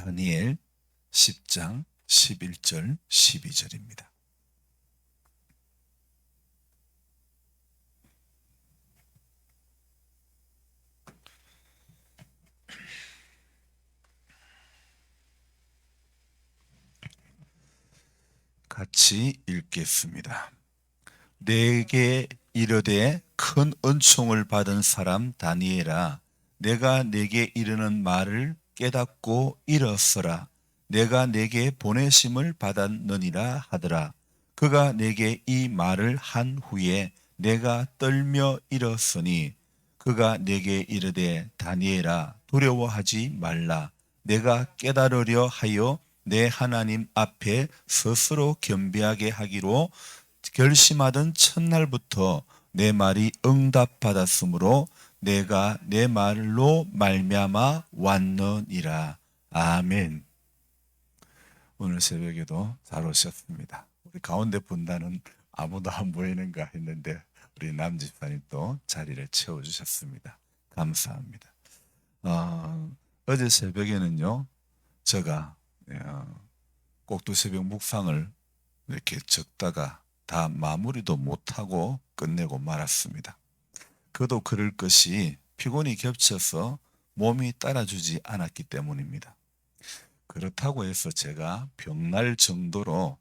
다니엘 10장 11절 12절입니다. 같이 읽겠습니다. 내게 이르되 큰 은총을 받은 사람 다니엘아, 내가 내게 이르는 말을 깨닫고 일어서라. 내가 내게 보내심을 받았느니라 하더라. 그가 내게 이 말을 한 후에 내가 떨며 일었으니 그가 내게 이르되 다니엘아, 두려워하지 말라. 내가 깨달으려 하여 내 하나님 앞에 스스로 겸비하게 하기로 결심하던 첫날부터 내 말이 응답받았으므로 내가 내 말로 말미암아 왔느니라. 아멘. 오늘 새벽에도 잘 오셨습니다. 우리 가운데 분단은 아무도 안 보이는가 했는데 우리 남집사님 또 자리를 채워주셨습니다. 감사합니다. 어제 새벽에는요, 제가 꼭두새벽 묵상을 이렇게 적다가 다 마무리도 못하고 끝내고 말았습니다. 그도 그럴 것이 피곤이 겹쳐서 몸이 따라주지 않았기 때문입니다. 그렇다고 해서 제가 병날 정도로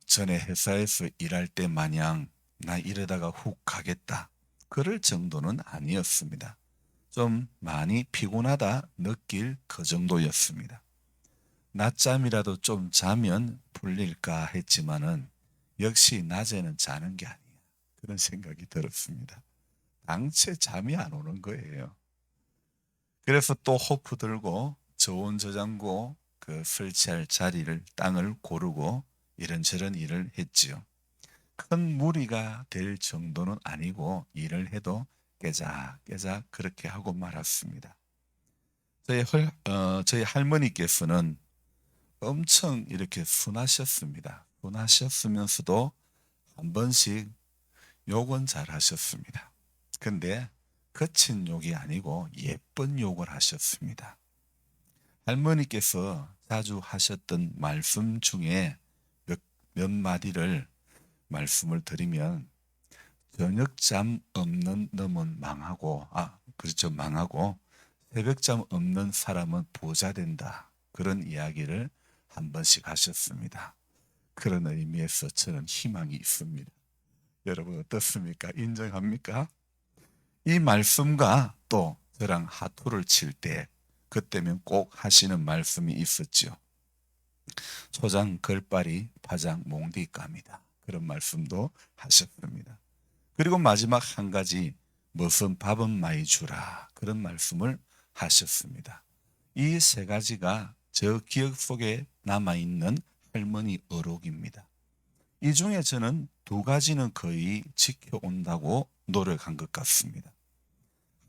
전에 회사에서 일할 때 마냥 나 이러다가 훅 가겠다, 그럴 정도는 아니었습니다. 좀 많이 피곤하다 느낄 그 정도였습니다. 낮잠이라도 좀 자면 풀릴까 했지만은 역시 낮에는 자는 게 아니야, 그런 생각이 들었습니다. 당체 잠이 안 오는 거예요. 그래서 또 호프 들고 저온 저장고 설치할 자리를, 땅을 고르고 이런저런 일을 했지요. 큰 무리가 될 정도는 아니고 일을 해도 깨작깨작 그렇게 하고 말았습니다. 저희 할머니께서는 엄청 이렇게 순하셨습니다. 순하셨으면서도 한 번씩 욕은 잘 하셨습니다. 근데 거친 욕이 아니고 예쁜 욕을 하셨습니다. 할머니께서 자주 하셨던 말씀 중에 몇 마디를 말씀을 드리면, 저녁잠 없는 놈은 망하고, 망하고 새벽잠 없는 사람은 부자 된다, 그런 이야기를 한 번씩 하셨습니다. 그런 의미에서 저는 희망이 있습니다. 여러분 어떻습니까? 인정합니까? 이 말씀과 또 저랑 하투를 칠 때 그때면 꼭 하시는 말씀이 있었죠. 초장 걸발이 파장 몽디까입니다. 그런 말씀도 하셨습니다. 그리고 마지막 한 가지, 무슨 밥은 많이 주라, 그런 말씀을 하셨습니다. 이 세 가지가 저 기억 속에 남아있는 할머니 어록입니다. 이 중에 저는 두 가지는 거의 지켜온다고 노력한 것 같습니다.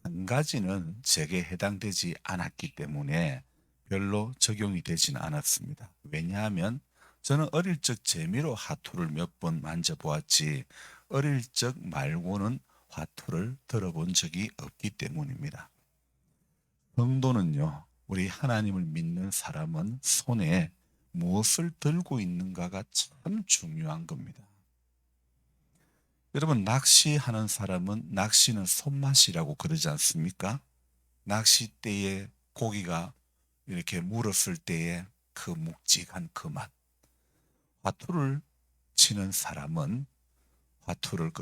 한 가지는 제게 해당되지 않았기 때문에 별로 적용이 되지는 않았습니다. 왜냐하면 저는 어릴 적 재미로 화투를 몇 번 만져보았지 어릴 적 말고는 화투를 들어본 적이 없기 때문입니다. 성도는요, 우리 하나님을 믿는 사람은 손에 무엇을 들고 있는가가 참 중요한 겁니다. 여러분, 낚시하는 사람은 낚시는 손맛이라고 그러지 않습니까? 낚싯대에 고기가 이렇게 물었을 때의 그 묵직한 그 맛. 화투를 치는 사람은 화투를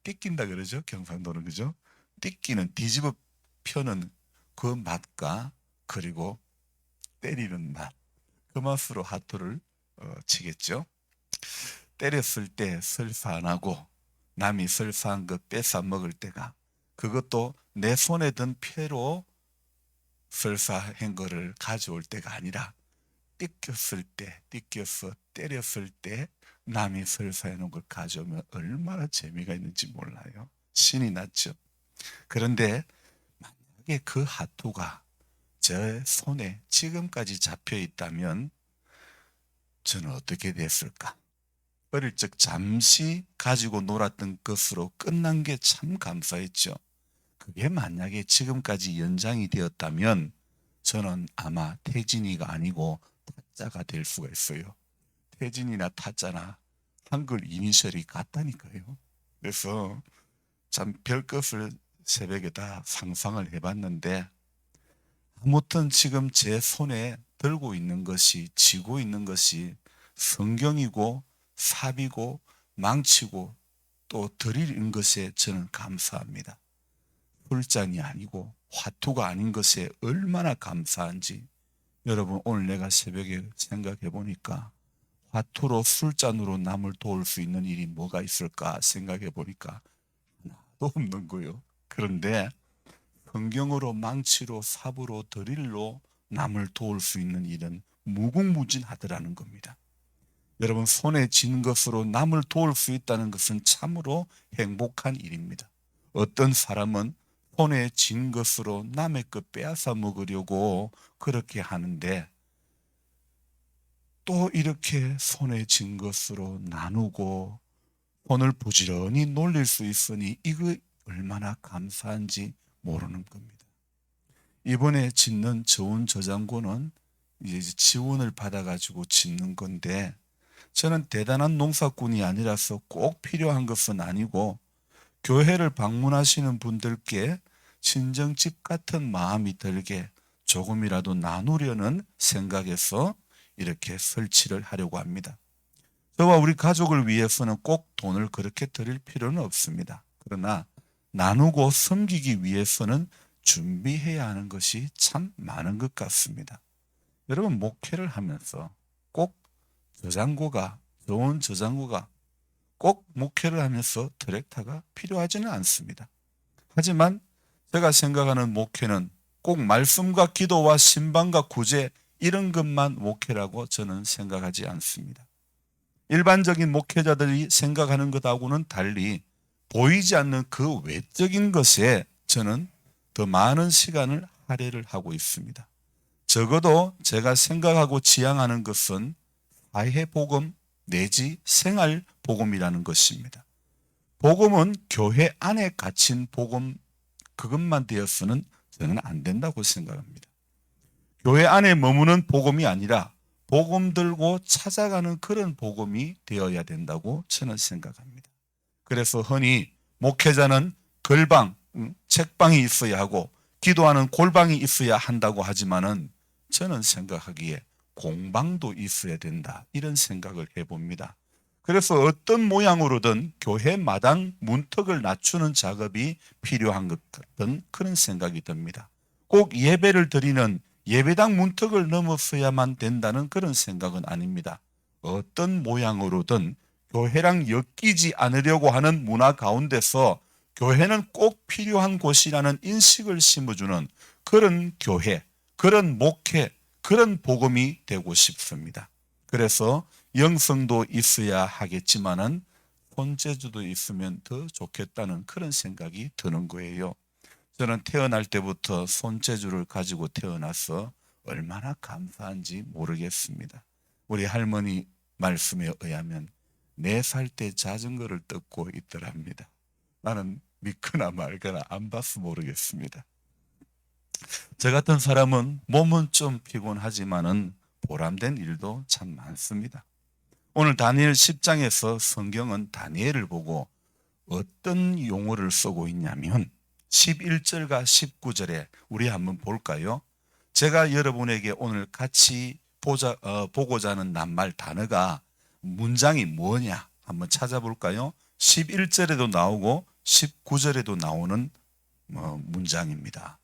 띠낀다 그러죠? 경상도는, 그죠? 띠끼는, 뒤집어 펴는 그 맛과 그리고 때리는 맛, 그 맛으로 화투를 치겠죠. 때렸을 때 설사 안 하고 남이 설사한 거 뺏어 먹을 때가, 그것도 내 손에 든 패로 설사한 거를 가져올 때가 아니라 띠껴서 때렸을 때 남이 설사해 놓은 걸 가져오면 얼마나 재미가 있는지 몰라요. 신이 났죠. 그런데 만약에 그 하투가 제 손에 지금까지 잡혀 있다면 저는 어떻게 됐을까? 어릴 적 잠시 가지고 놀았던 것으로 끝난 게 참 감사했죠. 그게 만약에 지금까지 연장이 되었다면 저는 아마 태진이가 아니고 타짜가 될 수가 있어요. 태진이나 타짜나 한글 이니셜이 같다니까요. 그래서 참 별것을 새벽에 다 상상을 해봤는데, 아무튼 지금 제 손에 들고 있는 것이, 쥐고 있는 것이 성경이고 삽이고 망치고 또 드릴인 것에 저는 감사합니다. 술잔이 아니고 화투가 아닌 것에 얼마나 감사한지. 여러분, 오늘 내가 새벽에 생각해 보니까 화투로 술잔으로 남을 도울 수 있는 일이 뭐가 있을까 생각해 보니까 하나도 없는 거요. 그런데 성경으로, 망치로, 삽으로, 드릴로 남을 도울 수 있는 일은 무궁무진하더라는 겁니다. 여러분, 손에 쥔 것으로 남을 도울 수 있다는 것은 참으로 행복한 일입니다. 어떤 사람은 손에 쥔 것으로 남의 것 빼앗아 먹으려고 그렇게 하는데, 또 이렇게 손에 쥔 것으로 나누고 손을 부지런히 놀릴 수 있으니 이거 얼마나 감사한지 모르는 겁니다. 이번에 짓는 저온 저장고는 이제 지원을 받아가지고 짓는 건데, 저는 대단한 농사꾼이 아니라서 꼭 필요한 것은 아니고 교회를 방문하시는 분들께 친정집 같은 마음이 들게 조금이라도 나누려는 생각에서 이렇게 설치를 하려고 합니다. 저와 우리 가족을 위해서는 꼭 돈을 그렇게 드릴 필요는 없습니다. 그러나 나누고 섬기기 위해서는 준비해야 하는 것이 참 많은 것 같습니다. 여러분, 목회를 하면서 꼭 좋은 저장고가 꼭 목회를 하면서 트랙터가 필요하지는 않습니다. 하지만 제가 생각하는 목회는 꼭 말씀과 기도와 신방과 구제 이런 것만 목회라고 저는 생각하지 않습니다. 일반적인 목회자들이 생각하는 것하고는 달리 보이지 않는 그 외적인 것에 저는 더 많은 시간을 할애를 하고 있습니다. 적어도 제가 생각하고 지향하는 것은 사회복음 내지 생활복음이라는 것입니다. 복음은 교회 안에 갇힌 복음, 그것만 되어서는 저는 안 된다고 생각합니다. 교회 안에 머무는 복음이 아니라 복음 들고 찾아가는 그런 복음이 되어야 된다고 저는 생각합니다. 그래서 흔히 목회자는 글방, 책방이 있어야 하고 기도하는 골방이 있어야 한다고 하지만은 저는 생각하기에 공방도 있어야 된다, 이런 생각을 해봅니다. 그래서 어떤 모양으로든 교회 마당 문턱을 낮추는 작업이 필요한 것 같은 그런 생각이 듭니다. 꼭 예배를 드리는 예배당 문턱을 넘었어야만 된다는 그런 생각은 아닙니다. 어떤 모양으로든 교회랑 엮이지 않으려고 하는 문화 가운데서 교회는 꼭 필요한 곳이라는 인식을 심어주는 그런 교회, 그런 목회, 그런 복음이 되고 싶습니다. 그래서 영성도 있어야 하겠지만은 손재주도 있으면 더 좋겠다는 그런 생각이 드는 거예요. 저는 태어날 때부터 손재주를 가지고 태어나서 얼마나 감사한지 모르겠습니다. 우리 할머니 말씀에 의하면 4살 때 자전거를 뜯고 있더랍니다. 나는 믿거나 말거나 안 봐서 모르겠습니다. 저 같은 사람은 몸은 좀 피곤하지만은 보람된 일도 참 많습니다. 오늘 다니엘 10장에서 성경은 다니엘을 보고 어떤 용어를 쓰고 있냐면 11절과 19절에 우리 한번 볼까요? 제가 여러분에게 오늘 같이 보고자 하는 낱말 단어가 문장이 뭐냐 한번 찾아볼까요? 11절에도 나오고 19절에도 나오는 문장입니다.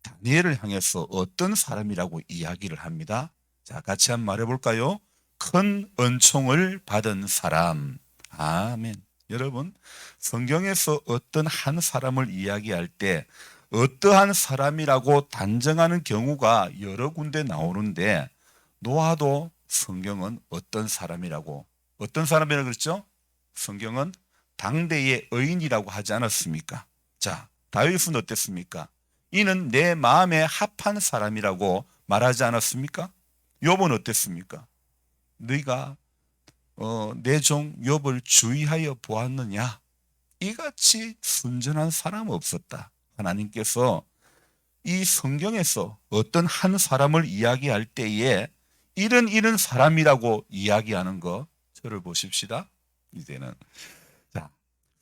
다니엘을 향해서 어떤 사람이라고 이야기를 합니다. 자, 같이 한번 말해볼까요? 큰 은총을 받은 사람. 아멘. 여러분, 성경에서 어떤 한 사람을 이야기할 때 어떠한 사람이라고 단정하는 경우가 여러 군데 나오는데, 노아도 성경은 어떤 사람이라고 그랬죠? 성경은 당대의 의인이라고 하지 않았습니까? 자, 다윗은 어땠습니까? 이는 내 마음에 합한 사람이라고 말하지 않았습니까? 욥은 어땠습니까? 네가 내 종 욥을 주의하여 보았느냐? 이같이 순전한 사람 없었다. 하나님께서 이 성경에서 어떤 한 사람을 이야기할 때에 이런 사람이라고 이야기하는 거 저를 보십시다. 이제는 자,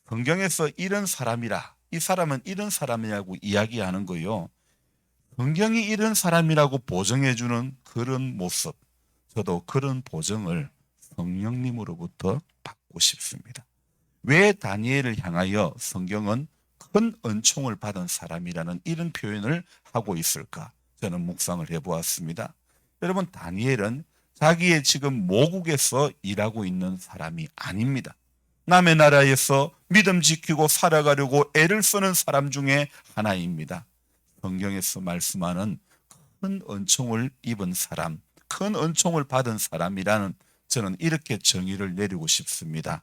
성경에서 이런 사람이라, 이 사람은 이런 사람이라고 이야기하는 거요. 성경이 이런 사람이라고 보정해주는 그런 모습, 저도 그런 보정을 성령님으로부터 받고 싶습니다. 왜 다니엘을 향하여 성경은 큰 은총을 받은 사람이라는 이런 표현을 하고 있을까? 저는 묵상을 해보았습니다. 여러분, 다니엘은 자기의 지금 모국에서 일하고 있는 사람이 아닙니다. 남의 나라에서 믿음 지키고 살아가려고 애를 쓰는 사람 중에 하나입니다. 성경에서 말씀하는 큰 은총을 입은 사람, 큰 은총을 받은 사람이라는 저는 이렇게 정의를 내리고 싶습니다.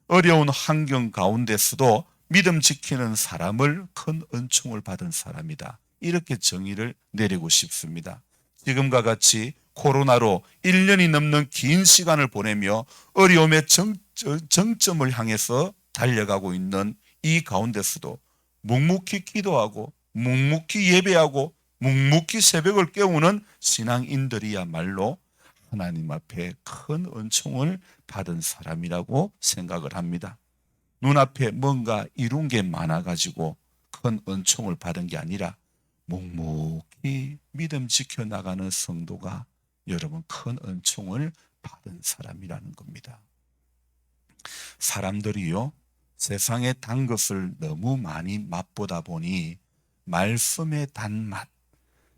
어려운 환경 가운데서도 믿음 지키는 사람을 큰 은총을 받은 사람이다. 이렇게 정의를 내리고 싶습니다. 지금과 같이 코로나로 1년이 넘는 긴 시간을 보내며 어려움의 정점을 향해서 달려가고 있는 이 가운데서도 묵묵히 기도하고 묵묵히 예배하고 묵묵히 새벽을 깨우는 신앙인들이야말로 하나님 앞에 큰 은총을 받은 사람이라고 생각을 합니다. 눈앞에 뭔가 이룬 게 많아가지고 큰 은총을 받은 게 아니라 묵묵히 믿음 지켜나가는 성도가 여러분 큰 은총을 받은 사람이라는 겁니다. 사람들이요, 세상의 단 것을 너무 많이 맛보다 보니 말씀의 단맛,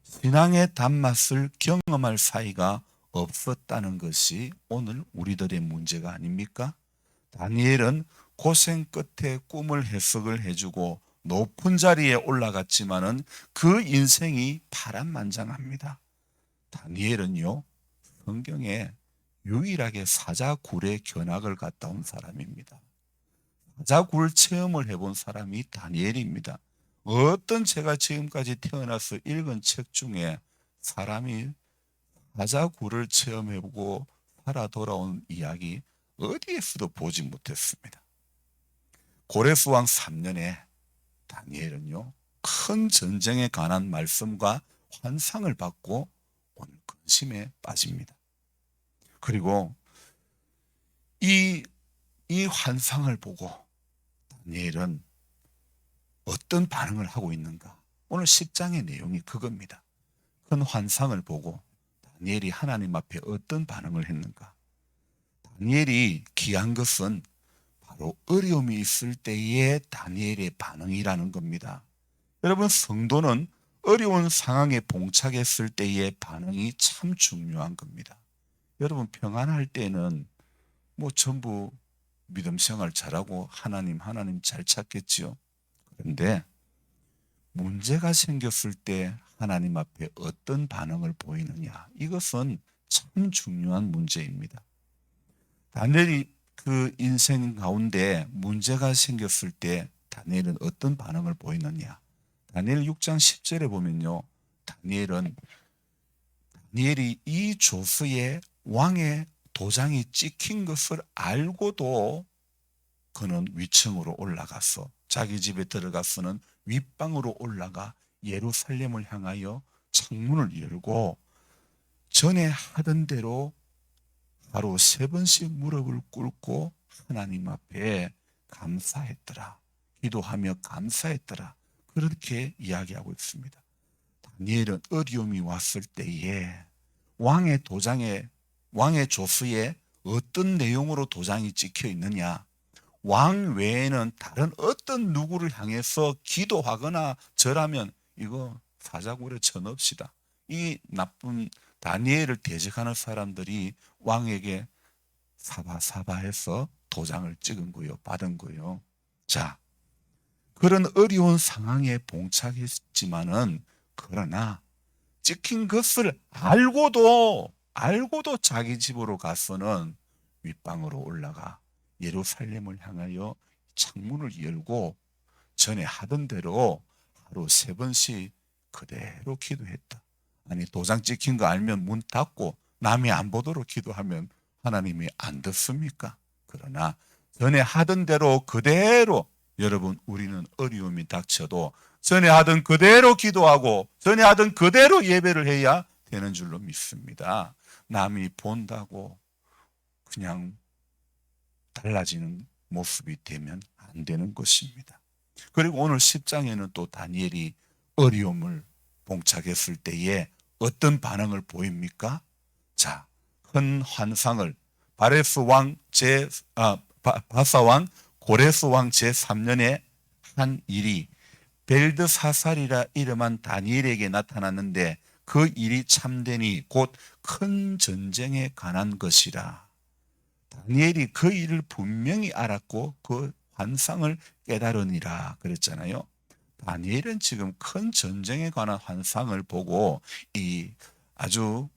신앙의 단맛을 경험할 사이가 없었다는 것이 오늘 우리들의 문제가 아닙니까? 다니엘은 고생 끝에 꿈을 해석을 해주고 높은 자리에 올라갔지만은 그 인생이 파란만장합니다. 다니엘은요, 성경에 유일하게 사자굴의 견학을 갔다 온 사람입니다. 사자굴 체험을 해본 사람이 다니엘입니다. 어떤 제가 지금까지 태어나서 읽은 책 중에 사람이 사자굴을 체험해보고 살아 돌아온 이야기 어디에서도 보지 못했습니다. 고레스왕 3년에 다니엘은요, 큰 전쟁에 관한 말씀과 환상을 받고 오늘 근심에 빠집니다. 그리고 이 환상을 보고 다니엘은 어떤 반응을 하고 있는가? 오늘 10장의 내용이 그겁니다. 큰 환상을 보고 다니엘이 하나님 앞에 어떤 반응을 했는가? 다니엘이 귀한 것은 바로 어려움이 있을 때의 다니엘의 반응이라는 겁니다. 여러분, 성도는 어려운 상황에 봉착했을 때의 반응이 참 중요한 겁니다. 여러분, 평안할 때는 뭐 전부 믿음 생활 잘하고 하나님 잘 찾겠지요. 그런데 문제가 생겼을 때 하나님 앞에 어떤 반응을 보이느냐, 이것은 참 중요한 문제입니다. 다니엘이 그 인생 가운데 문제가 생겼을 때 다니엘은 어떤 반응을 보이느냐. 다니엘 6장 10절에 보면요, 다니엘이 이 조서에 왕의 도장이 찍힌 것을 알고도 그는 위층으로 올라가서 자기 집에 들어가서는 윗방으로 올라가 예루살렘을 향하여 창문을 열고 전에 하던 대로 하루 3번씩 무릎을 꿇고 하나님 앞에 감사했더라. 기도하며 감사했더라. 그렇게 이야기하고 있습니다. 다니엘은 어려움이 왔을 때에 왕의 조서에 어떤 내용으로 도장이 찍혀 있느냐? 왕 외에는 다른 어떤 누구를 향해서 기도하거나 절하면 이거 사자굴에 쳐넣읍시다. 이 나쁜 다니엘을 대적하는 사람들이 왕에게 사바사바해서 도장을 찍은 거요, 받은 거요. 자, 그런 어려운 상황에 봉착했지만은 그러나 찍힌 것을 알고도 자기 집으로 가서는 윗방으로 올라가 예루살렘을 향하여 창문을 열고 전에 하던 대로 하루 3번씩 그대로 기도했다. 아니, 도장 찍힌 거 알면 문 닫고 남이 안 보도록 기도하면 하나님이 안 듣습니까? 그러나 전에 하던 대로 그대로 여러분, 우리는 어려움이 닥쳐도 전에 하던 그대로 기도하고 전에 하던 그대로 예배를 해야 되는 줄로 믿습니다. 남이 본다고 그냥 달라지는 모습이 되면 안 되는 것입니다. 그리고 오늘 10장에는 또 다니엘이 어려움을 봉착했을 때에 어떤 반응을 보입니까? 자, 큰 환상을 바사 왕 고레스 왕 제3년에 한 일이 벨드사살이라 이름한 다니엘에게 나타났는데 그 일이 참되니 곧 큰 전쟁에 관한 것이라. 다니엘이 그 일을 분명히 알았고 그 환상을 깨달으니라 그랬잖아요. 다니엘은 지금 큰 전쟁에 관한 환상을 보고 아주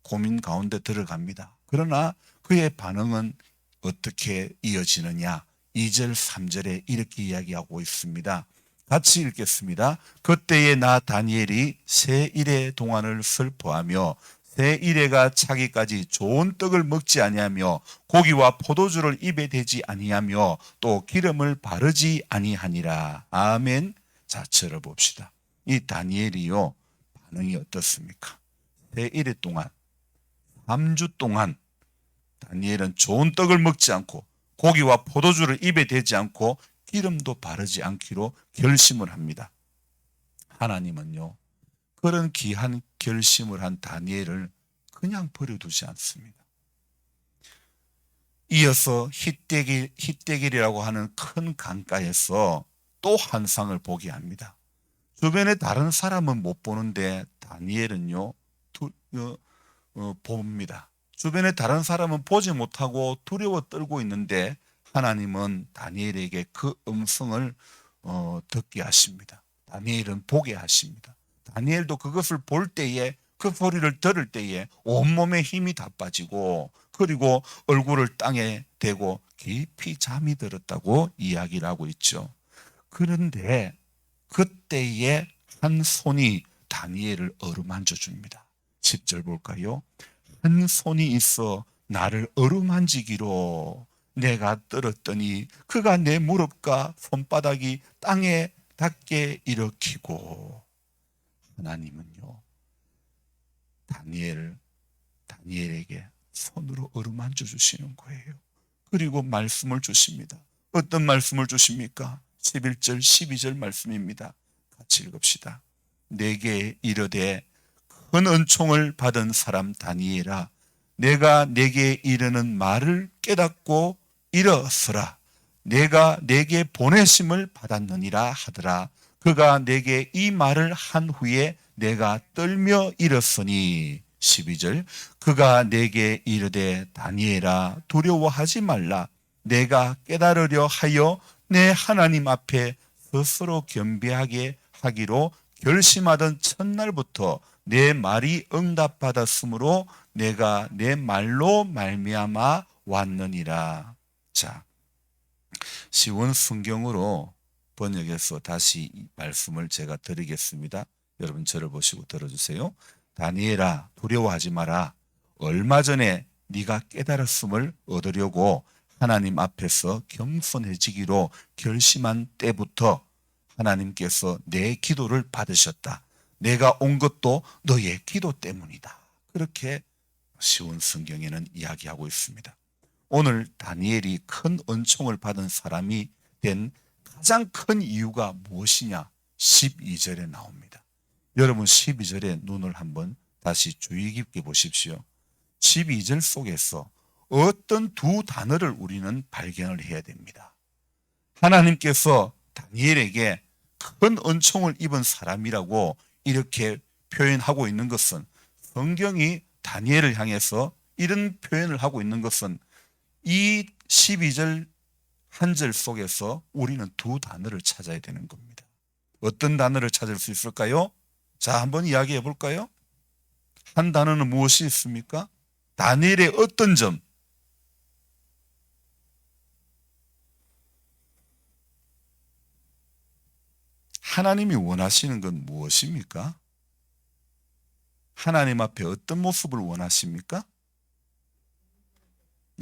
고민 가운데 들어갑니다. 그러나 그의 반응은 어떻게 이어지느냐? 2절, 3절에 이렇게 이야기하고 있습니다. 같이 읽겠습니다. 그때에 나 다니엘이 새 이래 동안을 슬퍼하며 새 이래가 차기까지 좋은 떡을 먹지 아니하며 고기와 포도주를 입에 대지 아니하며 또 기름을 바르지 아니하니라. 아멘. 자, 들어봅시다. 이 다니엘이요, 반응이 어떻습니까? 새 이래 동안 3주 동안 다니엘은 좋은 떡을 먹지 않고 고기와 포도주를 입에 대지 않고 기름도 바르지 않기로 결심을 합니다. 하나님은요, 그런 귀한 결심을 한 다니엘을 그냥 버려두지 않습니다. 이어서 힛대길이라고 하는 큰 강가에서 또 환상을 보게 합니다. 주변에 다른 사람은 못 보는데 다니엘은요 봅니다. 주변에 다른 사람은 보지 못하고 두려워 떨고 있는데 하나님은 다니엘에게 그 음성을 듣게 하십니다. 다니엘은 보게 하십니다. 다니엘도 그것을 볼 때에, 그 소리를 들을 때에 온몸에 힘이 다 빠지고 그리고 얼굴을 땅에 대고 깊이 잠이 들었다고 이야기를 하고 있죠. 그런데 그때에 한 손이 다니엘을 어루만져 줍니다. 10절 볼까요? 한 손이 있어 나를 어루만지기로 내가 떨었더니 그가 내 무릎과 손바닥이 땅에 닿게 일으키고. 하나님은요, 다니엘에게 손으로 어루만져 주시는 거예요. 그리고 말씀을 주십니다. 어떤 말씀을 주십니까? 11절 12절 말씀입니다. 같이 읽읍시다. 내게 이르되 큰 은총을 받은 사람 다니엘아, 내가 내게 이르는 말을 깨닫고 일어서라. 내가 내게 보내심을 받았느니라 하더라. 그가 내게 이 말을 한 후에 내가 떨며 일었으니. 12절 그가 내게 이르되 다니엘아 두려워하지 말라. 내가 깨달으려 하여 내 하나님 앞에 스스로 겸비하게 하기로 결심하던 첫날부터 내 말이 응답받았으므로 내가 내 말로 말미암아 왔느니라. 자, 쉬운 성경으로 번역해서 다시 이 말씀을 제가 드리겠습니다. 여러분 저를 보시고 들어주세요. 다니엘아 두려워하지 마라. 얼마 전에 네가 깨달았음을 얻으려고 하나님 앞에서 겸손해지기로 결심한 때부터 하나님께서 내 기도를 받으셨다. 내가 온 것도 너의 기도 때문이다. 그렇게 쉬운 성경에는 이야기하고 있습니다. 오늘 다니엘이 큰 은총을 받은 사람이 된 가장 큰 이유가 무엇이냐? 12절에 나옵니다. 여러분 12절에 눈을 한번 다시 주의 깊게 보십시오. 12절 속에서 어떤 두 단어를 우리는 발견을 해야 됩니다. 하나님께서 다니엘에게 큰 은총을 입은 사람이라고 이렇게 표현하고 있는 것은, 성경이 다니엘을 향해서 이런 표현을 하고 있는 것은 이 12절 한 절 속에서 우리는 두 단어를 찾아야 되는 겁니다. 어떤 단어를 찾을 수 있을까요? 자, 한번 이야기해 볼까요? 한 단어는 무엇이 있습니까? 다니엘의 어떤 점? 하나님이 원하시는 건 무엇입니까? 하나님 앞에 어떤 모습을 원하십니까?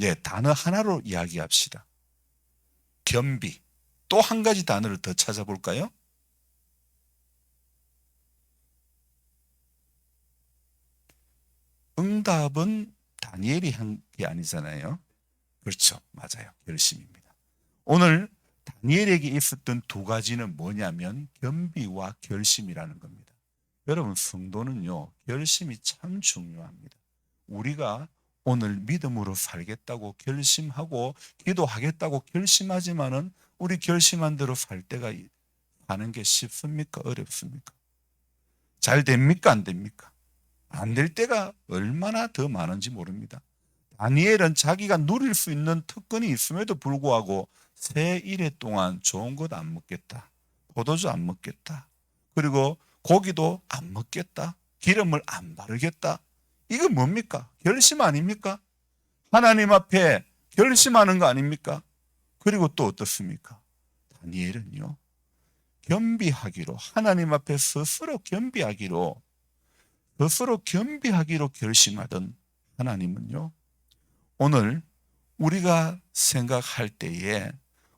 예, 단어 하나로 이야기합시다. 겸비. 또 한 가지 단어를 더 찾아볼까요? 응답은 다니엘이 한 게 아니잖아요. 그렇죠. 맞아요. 결심입니다. 오늘 다니엘에게 있었던 두 가지는 뭐냐면 겸비와 결심이라는 겁니다. 여러분, 성도는요, 결심이 참 중요합니다. 우리가 오늘 믿음으로 살겠다고 결심하고 기도하겠다고 결심하지만은 우리 결심한 대로 살 때가 하는 게 쉽습니까? 어렵습니까? 잘 됩니까? 안 됩니까? 안 될 때가 얼마나 더 많은지 모릅니다. 다니엘은 자기가 누릴 수 있는 특권이 있음에도 불구하고 새 일해 동안 좋은 것 안 먹겠다. 포도주 안 먹겠다. 그리고 고기도 안 먹겠다. 기름을 안 바르겠다. 이거 뭡니까? 결심 아닙니까? 하나님 앞에 결심하는 거 아닙니까? 그리고 또 어떻습니까? 다니엘은요, 겸비하기로, 하나님 앞에 스스로 겸비하기로 결심하던 하나님은요, 오늘 우리가 생각할 때에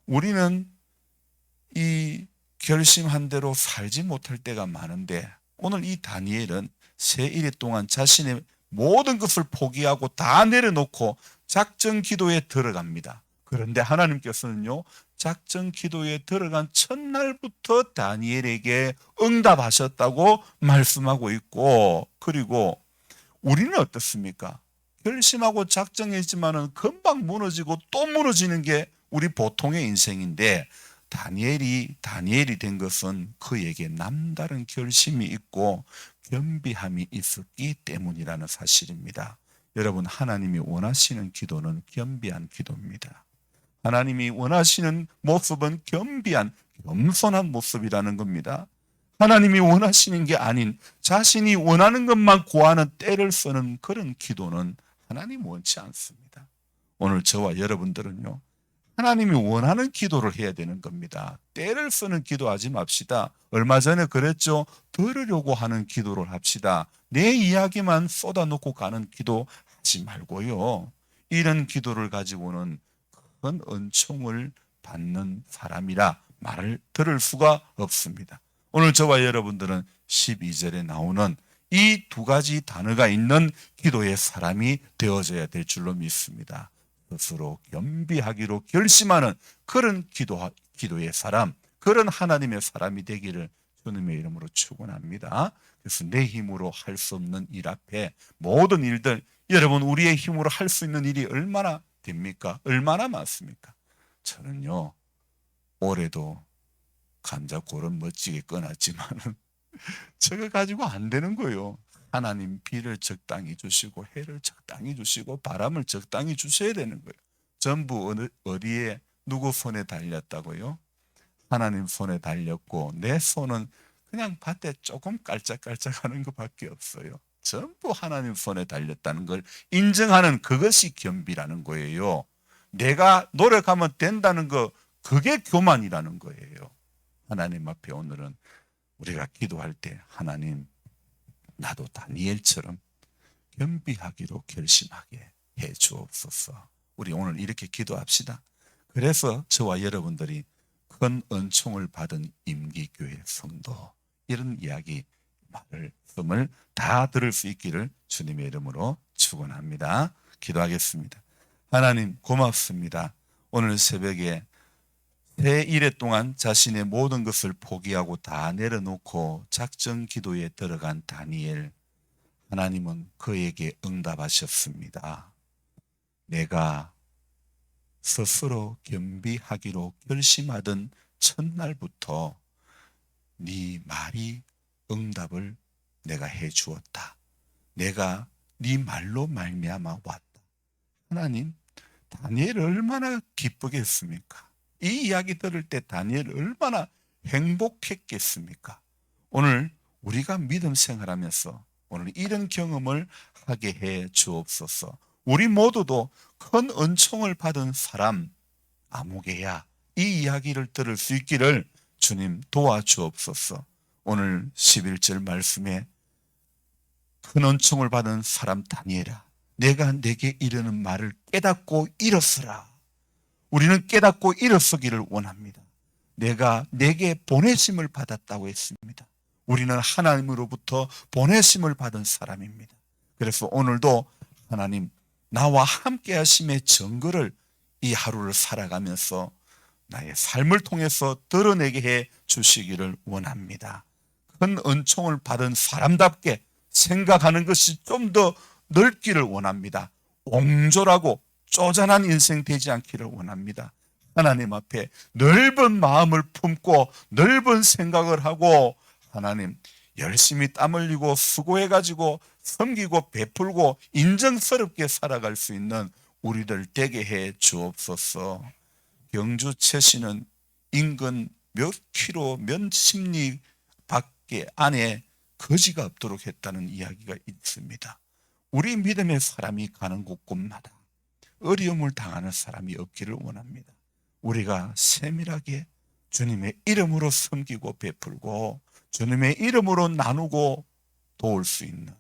우리는 이 결심한 대로 살지 못할 때가 많은데, 오늘 이 다니엘은 세 일 동안 자신의 모든 것을 포기하고 다 내려놓고 작전 기도에 들어갑니다. 그런데 하나님께서는요, 작전 기도에 들어간 첫날부터 다니엘에게 응답하셨다고 말씀하고 있고, 그리고 우리는 어떻습니까? 결심하고 작정했지만은 금방 무너지고 또 무너지는 게 우리 보통의 인생인데, 다니엘이 된 것은 그에게 남다른 결심이 있고 겸비함이 있었기 때문이라는 사실입니다. 여러분, 하나님이 원하시는 기도는 겸비한 기도입니다. 하나님이 원하시는 모습은 겸비한, 겸손한 모습이라는 겁니다. 하나님이 원하시는 게 아닌 자신이 원하는 것만 구하는 때를 쓰는 그런 기도는 하나님 원치 않습니다. 오늘 저와 여러분들은요, 하나님이 원하는 기도를 해야 되는 겁니다. 때를 쓰는 기도하지 맙시다. 얼마 전에 그랬죠. 들으려고 하는 기도를 합시다. 내 이야기만 쏟아놓고 가는 기도 하지 말고요. 이런 기도를 가지고는 큰 은총을 받는 사람이라 말을 들을 수가 없습니다. 오늘 저와 여러분들은 12절에 나오는 이 두 가지 단어가 있는 기도의 사람이 되어져야 될 줄로 믿습니다. 스스로 겸비하기로 결심하는 그런 기도의 사람, 그런 하나님의 사람이 되기를 주님의 이름으로 축원합니다. 그래서 내 힘으로 할 수 없는 일 앞에 모든 일들, 여러분, 우리의 힘으로 할 수 있는 일이 얼마나 됩니까? 얼마나 많습니까? 저는요, 올해도 감자골은 멋지게 꺼놨지만은 저거 가지고 안 되는 거예요. 하나님 비를 적당히 주시고 해를 적당히 주시고 바람을 적당히 주셔야 되는 거예요. 전부 어디에 누구 손에 달렸다고요? 하나님 손에 달렸고 내 손은 그냥 밭에 조금 깔짝깔짝하는 것밖에 없어요. 전부 하나님 손에 달렸다는 걸 인정하는 그것이 겸비라는 거예요. 내가 노력하면 된다는 거, 그게 교만이라는 거예요. 하나님 앞에 오늘은 우리가 기도할 때, 하나님, 나도 다니엘처럼 겸비하기로 결심하게 해 주옵소서. 우리 오늘 이렇게 기도합시다. 그래서 저와 여러분들이 큰 은총을 받은 임기교회 성도, 이런 이야기, 말씀을 다 들을 수 있기를 주님의 이름으로 축원합니다. 기도하겠습니다. 하나님, 고맙습니다. 오늘 새벽에 새 일해 동안 자신의 모든 것을 포기하고 다 내려놓고 작전 기도에 들어간 다니엘, 하나님은 그에게 응답하셨습니다. 내가 스스로 겸비하기로 결심하던 첫날부터 네 말이 응답을 내가 해 주었다. 내가 네 말로 말미암아 왔다. 하나님, 다니엘 얼마나 기쁘겠습니까? 이 이야기 들을 때 다니엘 얼마나 행복했겠습니까? 오늘 우리가 믿음 생활하면서 오늘 이런 경험을 하게 해 주옵소서. 우리 모두도 큰 은총을 받은 사람, 아무개야, 이 이야기를 들을 수 있기를 주님 도와주옵소서. 오늘 11절 말씀에 큰 은총을 받은 사람 다니엘아, 내가 내게 이르는 말을 깨닫고 일어서라. 우리는 깨닫고 일어서기를 원합니다. 내가 내게 보내심을 받았다고 했습니다. 우리는 하나님으로부터 보내심을 받은 사람입니다. 그래서 오늘도 하나님 나와 함께 하심의 증거를 이 하루를 살아가면서 나의 삶을 통해서 드러내게 해 주시기를 원합니다. 큰 은총을 받은 사람답게 생각하는 것이 좀 더 넓기를 원합니다. 옹졸하고 쪼잔한 인생 되지 않기를 원합니다. 하나님 앞에 넓은 마음을 품고 넓은 생각을 하고 하나님 열심히 땀 흘리고 수고해가지고 섬기고 베풀고 인정스럽게 살아갈 수 있는 우리들 되게 해 주옵소서. 경주 최씨는 인근 몇 킬로 몇십 리 밖에 안에 거지가 없도록 했다는 이야기가 있습니다. 우리 믿음의 사람이 가는 곳곳마다 어려움을 당하는 사람이 없기를 원합니다. 우리가 세밀하게 주님의 이름으로 섬기고 베풀고 주님의 이름으로 나누고 도울 수 있는,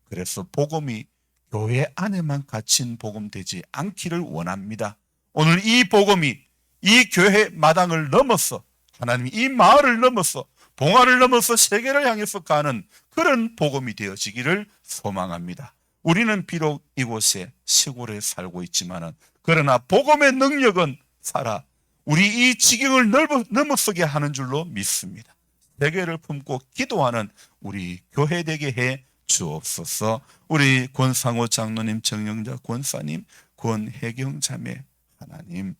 그래서 복음이 교회 안에만 갇힌 복음 되지 않기를 원합니다. 오늘 이 복음이 이 교회 마당을 넘어서 하나님이 이 마을을 넘어서 봉화를 넘어서 세계를 향해서 가는 그런 복음이 되어지기를 소망합니다. 우리는 비록 이곳에 시골에 살고 있지만 그러나 복음의 능력은 살아 우리 이 지경을 넘어서게 하는 줄로 믿습니다. 세계를 품고 기도하는 우리 교회 되게 해 주옵소서. 우리 권상호 장로님, 정영자 권사님, 권혜경 자매 하나님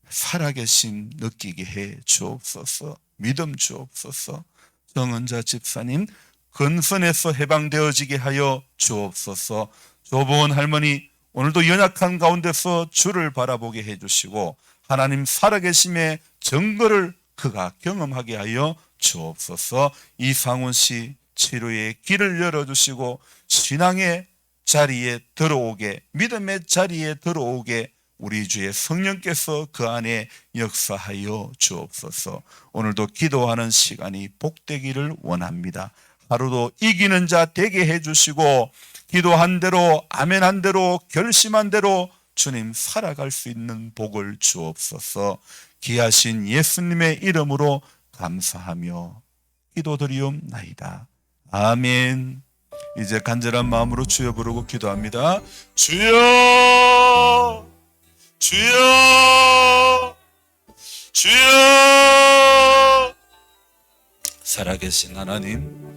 살아계심 느끼게 해 주옵소서. 믿음 주옵소서. 정은자 집사님 근선에서 해방되어지게 하여 주옵소서. 조보원 할머니 오늘도 연약한 가운데서 주를 바라보게 해주시고 하나님 살아계심의 증거를 그가 경험하게 하여 주옵소서. 이상훈 씨 치료의 길을 열어주시고 신앙의 자리에 들어오게, 믿음의 자리에 들어오게 우리 주의 성령께서 그 안에 역사하여 주옵소서. 오늘도 기도하는 시간이 복되기를 원합니다. 하루도 이기는 자 되게 해주시고 기도한 대로 아멘한 대로 결심한 대로 주님 살아갈 수 있는 복을 주옵소서. 귀하신 예수님의 이름으로 감사하며 기도드리옵나이다. 아멘. 이제 간절한 마음으로 주여 부르고 기도합니다. 주여 주여 주여. 살아계신 하나님